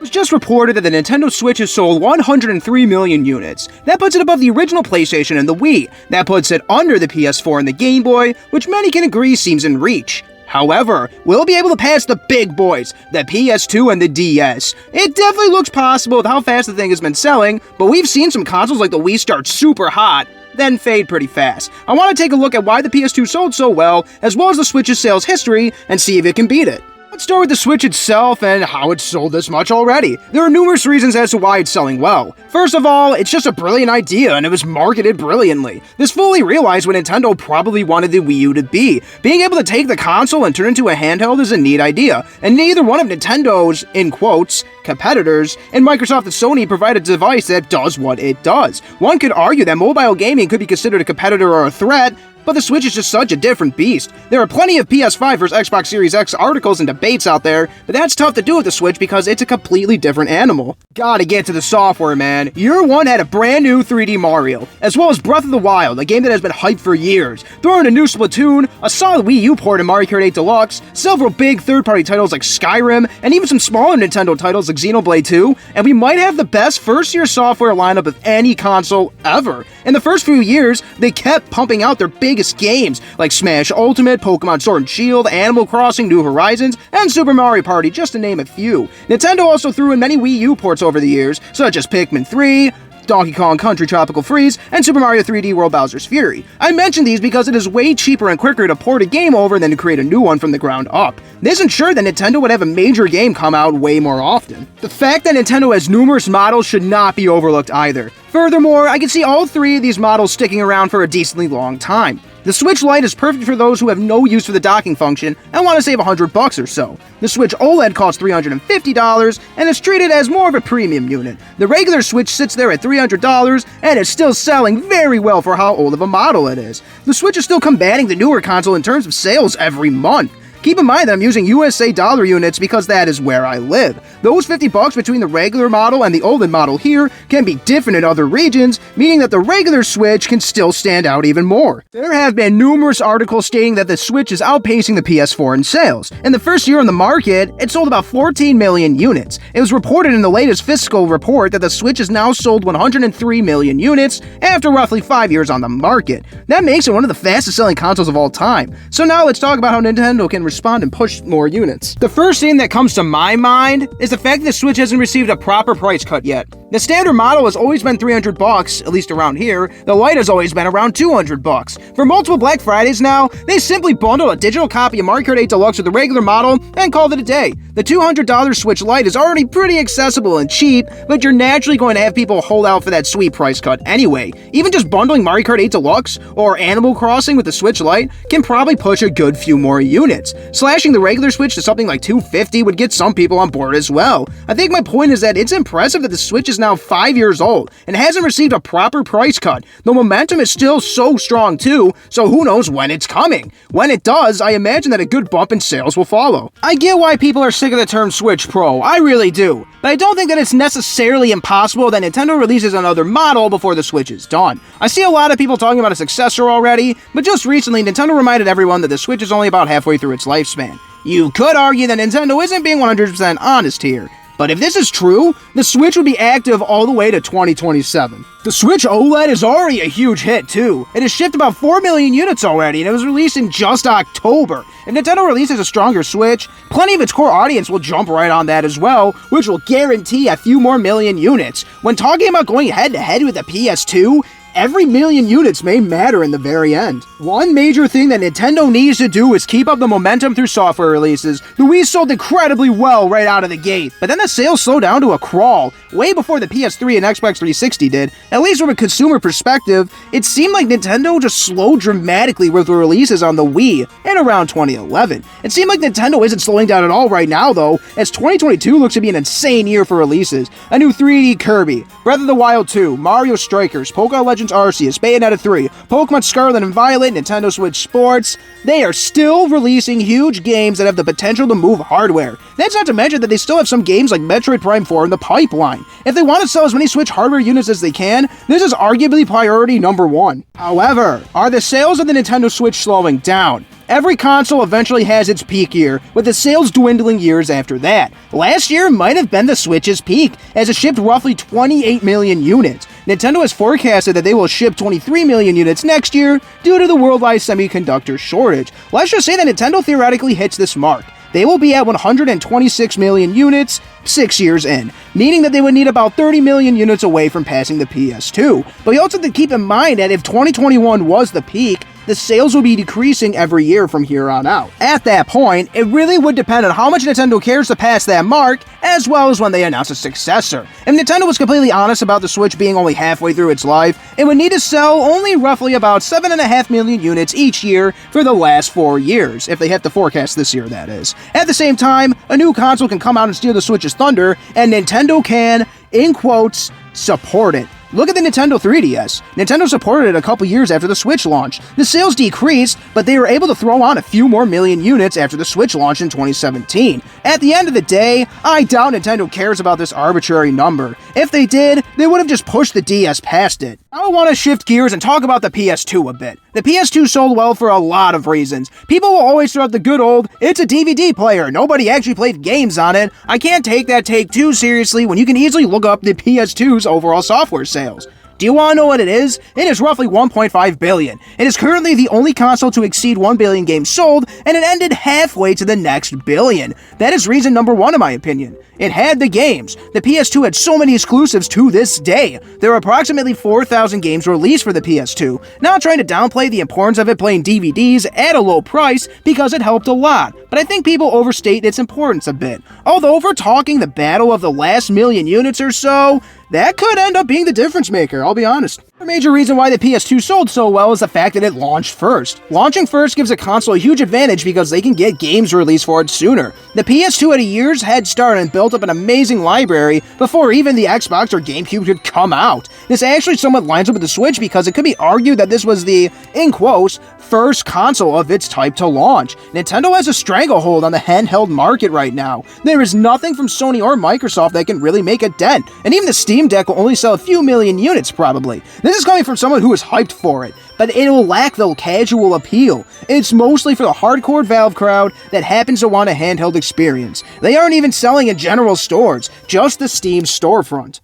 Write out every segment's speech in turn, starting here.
It was just reported that the Nintendo Switch has sold 103 million units. That puts it above the original PlayStation and the Wii. That puts it under the PS4 and the Game Boy, which many can agree seems in reach. However, we'll be able to pass the big boys, the PS2 and the DS. It definitely looks possible with how fast the thing has been selling, but we've seen some consoles like the Wii start super hot, then fade pretty fast. I want to take a look at why the PS2 sold so well as the Switch's sales history, and see if it can beat it. Let's start with the Switch itself and how it's sold this much already. There are numerous reasons as to why it's selling well. First of all, it's just a brilliant idea and it was marketed brilliantly. This fully realized what Nintendo probably wanted the Wii U to be. Being able to take the console and turn it into a handheld is a neat idea, and neither one of Nintendo's, in quotes, competitors, and Microsoft and Sony provide a device that does what it does. One could argue that mobile gaming could be considered a competitor or a threat, but the Switch is just such a different beast. There are plenty of PS5 vs Xbox Series X articles and debates out there, but that's tough to do with the Switch because it's a completely different animal. Gotta get to the software, man. Year 1 had a brand new 3D Mario, as well as Breath of the Wild, a game that has been hyped for years. Throw in a new Splatoon, a solid Wii U port in Mario Kart 8 Deluxe, several big third-party titles like Skyrim, and even some smaller Nintendo titles like Xenoblade 2, and we might have the best first-year software lineup of any console ever. In the first few years, they kept pumping out their biggest games, like Smash Ultimate, Pokemon Sword and Shield, Animal Crossing, New Horizons, and Super Mario Party, just to name a few. Nintendo also threw in many Wii U ports over the years, such as Pikmin 3, Donkey Kong Country Tropical Freeze, and Super Mario 3D World Bowser's Fury. I mention these because it is way cheaper and quicker to port a game over than to create a new one from the ground up. This ensured that Nintendo would have a major game come out way more often. The fact that Nintendo has numerous models should not be overlooked either. Furthermore, I can see all three of these models sticking around for a decently long time. The Switch Lite is perfect for those who have no use for the docking function and want to save $100 or so. The Switch OLED costs $350 and is treated as more of a premium unit. The regular Switch sits there at $300 and is still selling very well for how old of a model it is. The Switch is still combating the newer console in terms of sales every month. Keep in mind that I'm using USA dollar units because that is where I live. Those $50 between the regular model and the OLED model here can be different in other regions, meaning that the regular Switch can still stand out even more. There have been numerous articles stating that the Switch is outpacing the PS4 in sales. In the first year on the market, it sold about 14 million units. It was reported in the latest fiscal report that the Switch has now sold 103 million units after roughly 5 years on the market. That makes it one of the fastest selling consoles of all time. So now let's talk about how Nintendo can respond and push more units. The first thing that comes to my mind is the fact that the Switch hasn't received a proper price cut yet. The standard model has always been $300, at least around here. The Lite has always been around $200. For multiple Black Fridays now, they simply bundled a digital copy of Mario Kart 8 Deluxe with the regular model and called it a day. The $200 Switch Lite is already pretty accessible and cheap, but you're naturally going to have people hold out for that sweet price cut anyway. Even just bundling Mario Kart 8 Deluxe or Animal Crossing with the Switch Lite can probably push a good few more units. Slashing the regular Switch to something like $250 would get some people on board as well. I think my point is that it's impressive that the Switch is now 5 years old and hasn't received a proper price cut. The momentum is still so strong too, so who knows when it's coming. When it does, I imagine that a good bump in sales will follow. I get why people are sick of the term Switch Pro, I really do, but I don't think that it's necessarily impossible that Nintendo releases another model before the Switch is done. I see a lot of people talking about a successor already, but just recently Nintendo reminded everyone that the Switch is only about halfway through its lifespan. You could argue that Nintendo isn't being 100% honest here, but if this is true, the Switch would be active all the way to 2027. The Switch OLED is already a huge hit too. It has shipped about 4 million units already and it was released in just October. If Nintendo releases a stronger Switch, plenty of its core audience will jump right on that as well, which will guarantee a few more million units. When talking about going head to head with the PS2, every million units may matter in the very end. One major thing that Nintendo needs to do is keep up the momentum through software releases. The Wii sold incredibly well right out of the gate, but then the sales slowed down to a crawl, way before the PS3 and Xbox 360 did. At least from a consumer perspective, it seemed like Nintendo just slowed dramatically with the releases on the Wii in around 2011. It seemed like Nintendo isn't slowing down at all right now though, as 2022 looks to be an insane year for releases. A new 3D Kirby, Breath of the Wild 2, Mario Strikers, Pokemon Legends Legends Arceus, Bayonetta 3, Pokemon Scarlet and Violet, Nintendo Switch Sports, they are still releasing huge games that have the potential to move hardware. That's not to mention that they still have some games like Metroid Prime 4 in the pipeline. If they want to sell as many Switch hardware units as they can, this is arguably priority number one. However, are the sales of the Nintendo Switch slowing down? Every console eventually has its peak year, with the sales dwindling years after that. Last year might have been the Switch's peak, as it shipped roughly 28 million units. Nintendo has forecasted that they will ship 23 million units next year due to the worldwide semiconductor shortage. Let's just say that Nintendo theoretically hits this mark. They will be at 126 million units 6 years in, meaning that they would need about 30 million units away from passing the PS2. But you also have to keep in mind that if 2021 was the peak, the sales will be decreasing every year from here on out. At that point, it really would depend on how much Nintendo cares to pass that mark, as well as when they announce a successor. If Nintendo was completely honest about the Switch being only halfway through its life, it would need to sell only roughly about 7.5 million units each year for the last 4 years, if they hit the forecast this year, that is. At the same time, a new console can come out and steal the Switch's thunder, and Nintendo can, in quotes, support it. Look at the Nintendo 3DS. Nintendo supported it a couple years after the Switch launch. The sales decreased, but they were able to throw on a few more million units after the Switch launch in 2017. At the end of the day, I doubt Nintendo cares about this arbitrary number. If they did, they would have just pushed the DS past it. I want to shift gears and talk about the PS2 a bit. The PS2 sold well for a lot of reasons. People will always throw out the good old, it's a DVD player, nobody actually played games on it. I can't take that take too seriously when you can easily look up the PS2's overall software sales. Do you want to know what it is? It is roughly 1.5 billion. It is currently the only console to exceed 1 billion games sold, and it ended halfway to the next billion. That is reason number one in my opinion. It had the games. The PS2 had so many exclusives to this day. There are approximately 4,000 games released for the PS2. Not trying to downplay the importance of it playing DVDs at a low price, because it helped a lot, but I think people overstate its importance a bit. Although if we're talking the battle of the last million units or so, that could end up being the difference maker, I'll be honest. A major reason why the PS2 sold so well is the fact that it launched first. Launching first gives a console a huge advantage because they can get games released for it sooner. The PS2 had a year's head start and built up an amazing library before even the Xbox or GameCube could come out. This actually somewhat lines up with the Switch because it could be argued that this was the, in quotes, first console of its type to launch. Nintendo has a stranglehold on the handheld market right now. There is nothing from Sony or Microsoft that can really make a dent, and even the Steam Deck will only sell a few million units probably. This is coming from someone who is hyped for it, but it will lack the casual appeal. It's mostly for the hardcore Valve crowd that happens to want a handheld experience. They aren't even selling in general stores, just the Steam storefront.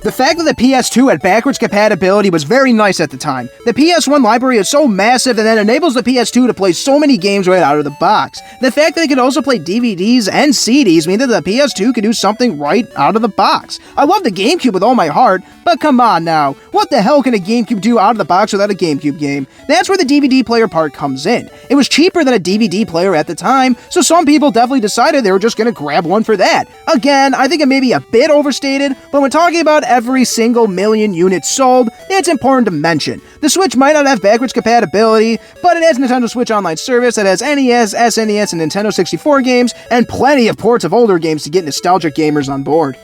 The fact that the PS2 had backwards compatibility was very nice at the time. The PS1 library is so massive that it enables the PS2 to play so many games right out of the box. The fact that it could also play DVDs and CDs means that the PS2 could do something right out of the box. I love the GameCube with all my heart, but come on now, what the hell can a GameCube do out of the box without a GameCube game? That's where the DVD player part comes in. It was cheaper than a DVD player at the time, so some people definitely decided they were just gonna grab one for that. Again, I think it may be a bit overstated, but when talking about every single million units sold, it's important to mention. The Switch might not have backwards compatibility, but it has Nintendo Switch Online service that has NES, SNES, and Nintendo 64 games, and plenty of ports of older games to get nostalgic gamers on board.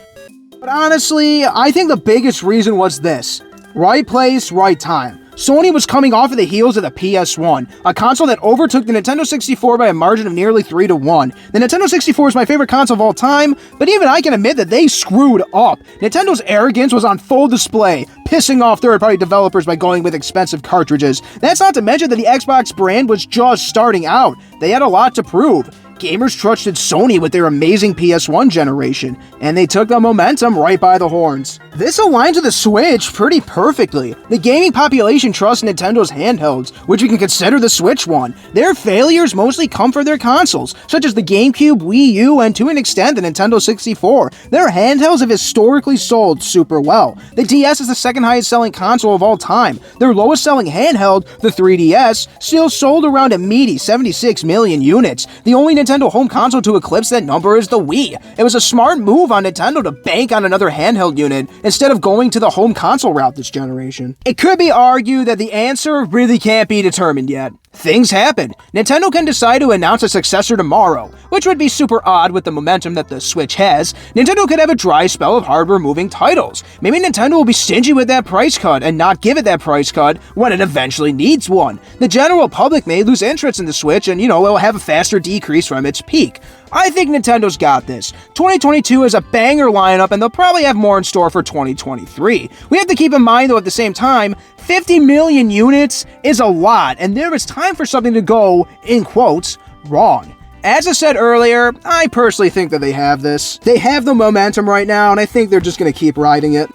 But honestly, I think the biggest reason was this: right place, right time. Sony was coming off of the heels of the PS1, a console that overtook the Nintendo 64 by a margin of nearly 3-1. The Nintendo 64 is my favorite console of all time, but even I can admit that they screwed up. Nintendo's arrogance was on full display, pissing off third-party developers by going with expensive cartridges. That's not to mention that the Xbox brand was just starting out. They had a lot to prove. Gamers trusted Sony with their amazing PS1 generation, and they took the momentum right by the horns. This aligns with the Switch pretty perfectly. The gaming population trusts Nintendo's handhelds, which we can consider the Switch one. Their failures mostly come from their consoles, such as the GameCube, Wii U, and to an extent the Nintendo 64. Their handhelds have historically sold super well. The DS is the second highest selling console of all time. Their lowest selling handheld, the 3DS, still sold around a meaty 76 million units. The only Nintendo home console to eclipse that number is the Wii. It was a smart move on Nintendo to bank on another handheld unit instead of going to the home console route this generation. It could be argued that the answer really can't be determined yet. things happen. Nintendo can decide to announce a successor tomorrow, which would be super odd with the momentum that the Switch has. Nintendo could have a dry spell of hardware-moving titles. Maybe Nintendo will be stingy with that price cut and not give it that price cut when it eventually needs one. The general public may lose interest in the Switch and, it will have a faster decrease from its peak. I think Nintendo's got this. 2022 is a banger lineup, and they'll probably have more in store for 2023. We have to keep in mind, though, at the same time, 50 million units is a lot, and there is time for something to go, in quotes, wrong. As I said earlier, I personally think that they have this. They have the momentum right now, and I think they're just going to keep riding it.